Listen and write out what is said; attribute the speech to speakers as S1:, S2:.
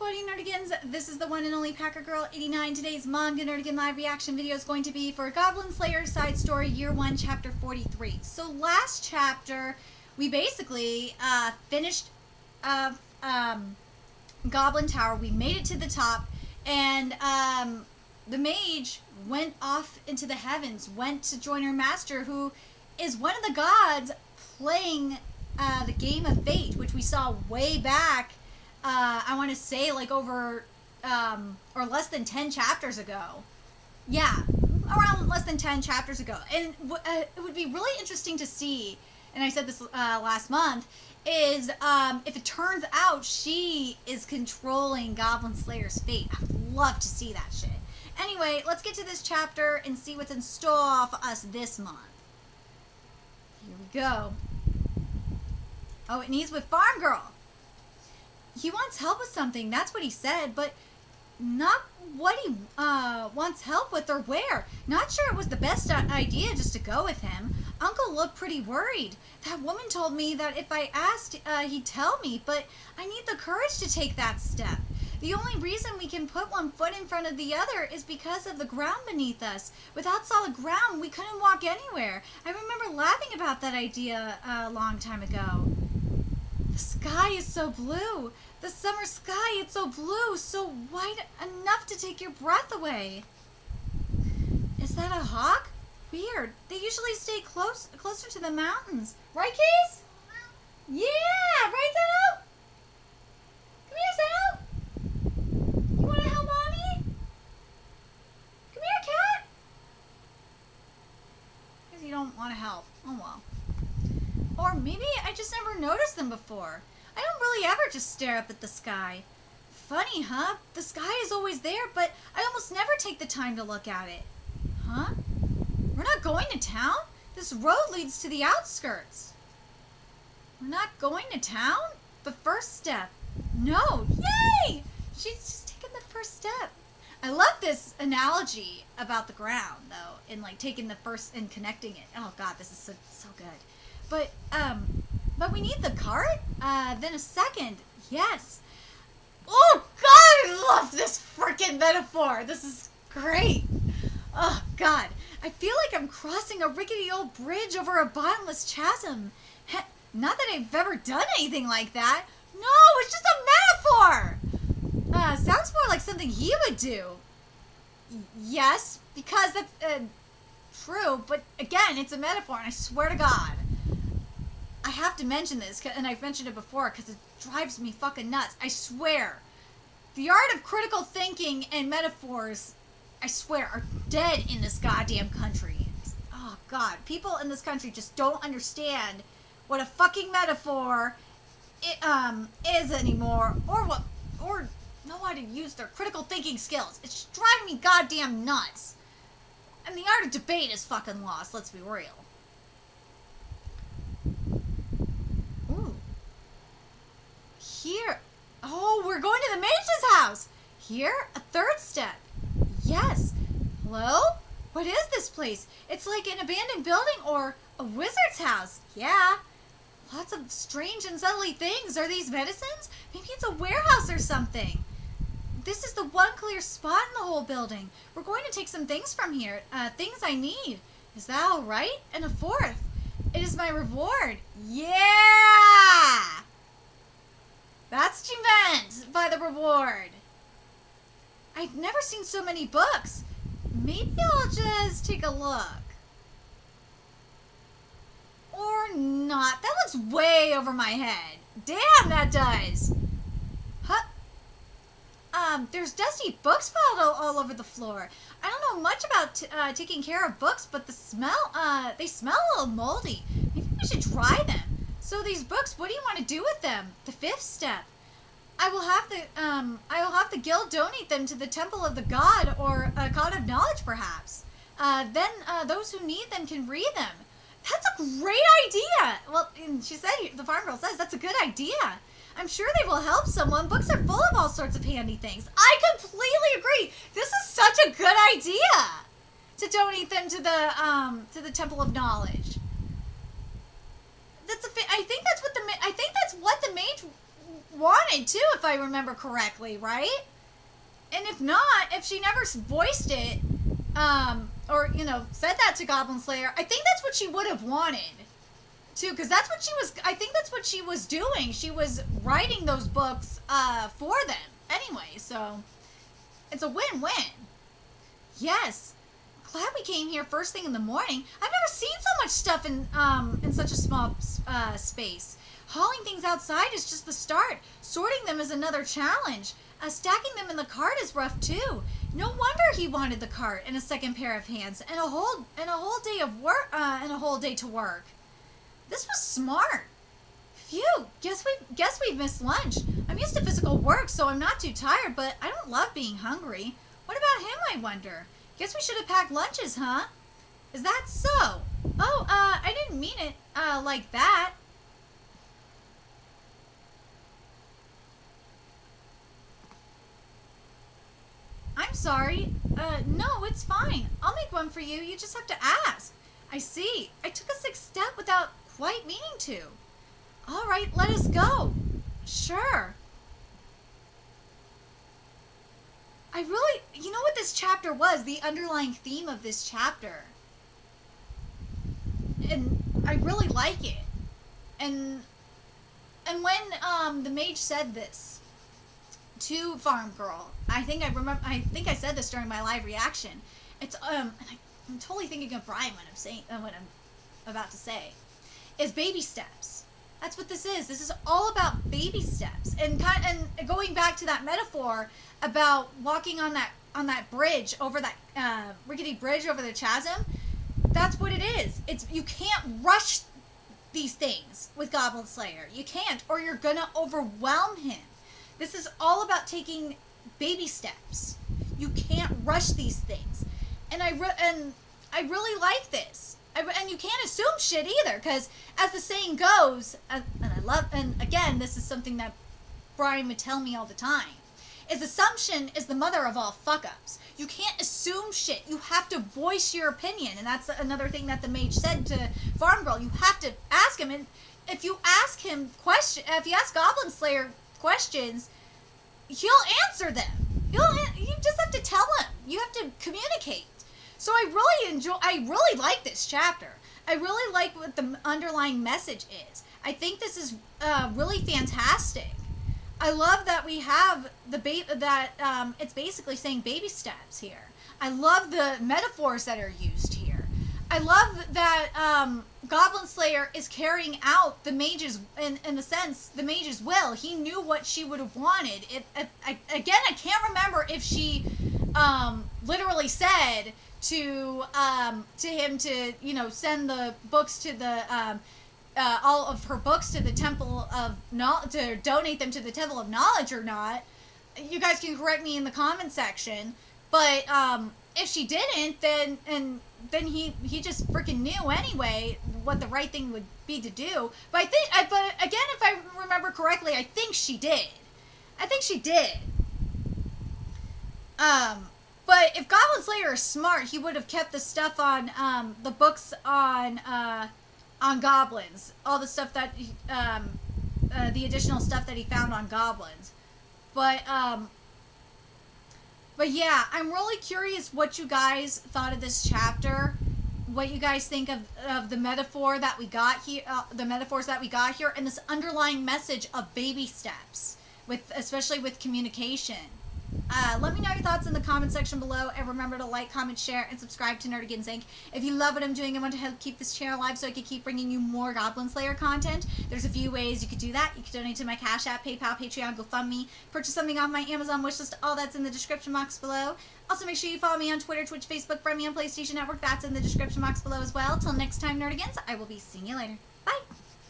S1: Quoting Nerdigans? This is the one and only Packer Girl 89. Today's Manga Nerdigan live reaction video is going to be for Goblin Slayer side story year 1 chapter 43. So last chapter we basically finished Goblin Tower. We made it to the top, and the mage went off into the heavens, went to join her master, who is one of the gods playing the game of fate, which we saw way back. I want to say like over or less than 10 chapters ago. Yeah, around less than 10 chapters ago. And it would be really interesting to see, and I said this last month, is if it turns out she is controlling Goblin Slayer's fate. I would love to see that shit. Anyway, let's get to this chapter and see what's in store for us this month. Here we go. Oh, and he's with Farm Girl. He wants help with something, that's what he said, but not what he wants help with or where. Not sure it was the best idea just to go with him. Uncle looked pretty worried. That woman told me that if I asked, he'd tell me, but I need the courage to take that step. The only reason we can put one foot in front of the other is because of the ground beneath us. Without solid ground, we couldn't walk anywhere. I remember laughing about that idea a long time ago. The sky is so blue. The summer sky, it's so blue, so white enough to take your breath away. Is that a hawk? Weird. They usually stay closer to the mountains. Right, Case? Yeah, right, Zeno? Come here, Zeno. You want to help Mommy? Come here, cat. Because you don't want to help. Oh, well. Or maybe I just never noticed them before. I don't really ever just stare up at the sky. Funny, huh? The sky is always there, but I almost never take the time to look at it. Huh? We're not going to town? This road leads to the outskirts. We're not going to town? The first step. No. Yay! She's just taken the first step. I love this analogy about the ground, though, and like taking the first and connecting it. Oh God, this is so good. But we need the cart? Then a second. Yes. Oh, God, I love this freaking metaphor. This is great. Oh, God. I feel like I'm crossing a rickety old bridge over a bottomless chasm. Not that I've ever done anything like that. No, it's just a metaphor. Sounds more like something he would do. Yes, because that's true. But again, it's a metaphor, and I swear to God, I have to mention this, and I've mentioned it before because it drives me fucking nuts. I swear, the art of critical thinking and metaphors, I swear, are dead in this goddamn country. Oh, God. People in this country just don't understand what a fucking metaphor is anymore, or know how to use their critical thinking skills. It's just driving me goddamn nuts. And the art of debate is fucking lost, let's be real. Here. Oh, we're going to the mage's house. Here, a third step. Yes. Hello? What is this place? It's like an abandoned building or a wizard's house. Yeah. Lots of strange and subtly things. Are these medicines? Maybe it's a warehouse or something. This is the one clear spot in the whole building. We're going to take some things from here. Things I need. Is that all right? And a fourth. It is my reward. Yeah! That's what you meant by the reward. I've never seen so many books. Maybe I'll just take a look. Or not. That looks way over my head. Damn, that does. Huh? There's dusty books piled all over the floor. I don't know much about taking care of books, but they smell a little moldy. Maybe we should dry them. So these books, what do you want to do with them? The fifth step. I will have the guild donate them to the temple of the god, or a god of knowledge, perhaps. Then those who need them can read them. That's a great idea. Well, she said, the farm girl says, that's a good idea. I'm sure they will help someone. Books are full of all sorts of handy things. I completely agree. This is such a good idea to donate them to the temple of knowledge. I think that's what the mage wanted too, if I remember correctly, right? And if not, if she never voiced it, or, you know, said that to Goblin Slayer, I think that's what she would have wanted, too, because that's what she was, I think that's what she was doing. She was writing those books, for them, anyway, so, it's a win-win. Yes, glad we came here first thing in the morning. I've never seen so much stuff in such a small, space. Hauling things outside is just the start. Sorting them is another challenge. Stacking them in the cart is rough too. No wonder he wanted the cart and a second pair of hands and a whole day of work and a whole day to work. This was smart. Phew, guess we've missed lunch. I'm used to physical work, so I'm not too tired, but I don't love being hungry. What about him, I wonder? Guess we should have packed lunches, huh? Is that so? Oh, I didn't mean it like that. I'm sorry. No, it's fine. I'll make one for you. You just have to ask. I see. I took a sixth step without quite meaning to. All right, let us go. Sure. You know what this chapter was? The underlying theme of this chapter. And I really like it. And when, the mage said this to Farm Girl, I think I said this during my live reaction. It's, and I'm totally thinking of Brian when I'm saying, what I'm about to say. Is baby steps. That's what this is. This is all about baby steps. And going back to that metaphor about walking on that bridge over that rickety bridge over the chasm. That's what it is. You can't rush these things with Goblin Slayer. You can't, or you're gonna overwhelm him. This is all about taking baby steps. You can't rush these things. And I really like this. And you can't assume shit either, because as the saying goes, and again, this is something that Brian would tell me all the time, is assumption is the mother of all fuck-ups. You can't assume shit. You have to voice your opinion, and that's another thing that the mage said to Farm Girl. You have to ask him, and if you ask Goblin Slayer questions, he'll answer them. You just have to tell him. You have to communicate. So I really like this chapter. I really like what the underlying message is. I think this is really fantastic. I love that we have it's basically saying baby steps here. I love the metaphors that are used here. I love that Goblin Slayer is carrying out the mage's, in a sense, the mage's will. He knew what she would have wanted. I can't remember if she literally said to him to, send the books to the all of her books to the Temple of Knowledge, to donate them to the Temple of Knowledge or not. You guys can correct me in the comment section. But if she didn't, then he just freaking knew anyway what the right thing would be to do. But but again, if I remember correctly, I think she did. But if Goblin Slayer is smart, he would have kept the stuff on the books on goblins, all the stuff that the additional stuff that he found on goblins. But yeah, I'm really curious what you guys thought of this chapter, what you guys think of the metaphor that we got here, the metaphors that we got here, and this underlying message of baby steps, especially with communication. Let me know your thoughts in the comment section below, and remember to like, comment, share, and subscribe to Nerdigans Inc. If you love what I'm doing and want to help keep this channel alive so I can keep bringing you more Goblin Slayer content, there's a few ways you could do that. You could donate to my Cash App, PayPal, Patreon, GoFundMe, purchase something off my Amazon wishlist, all that's in the description box below. Also, make sure you follow me on Twitter, Twitch, Facebook, friend me on PlayStation Network, that's in the description box below as well. Till next time, Nerdigans, I will be seeing you later.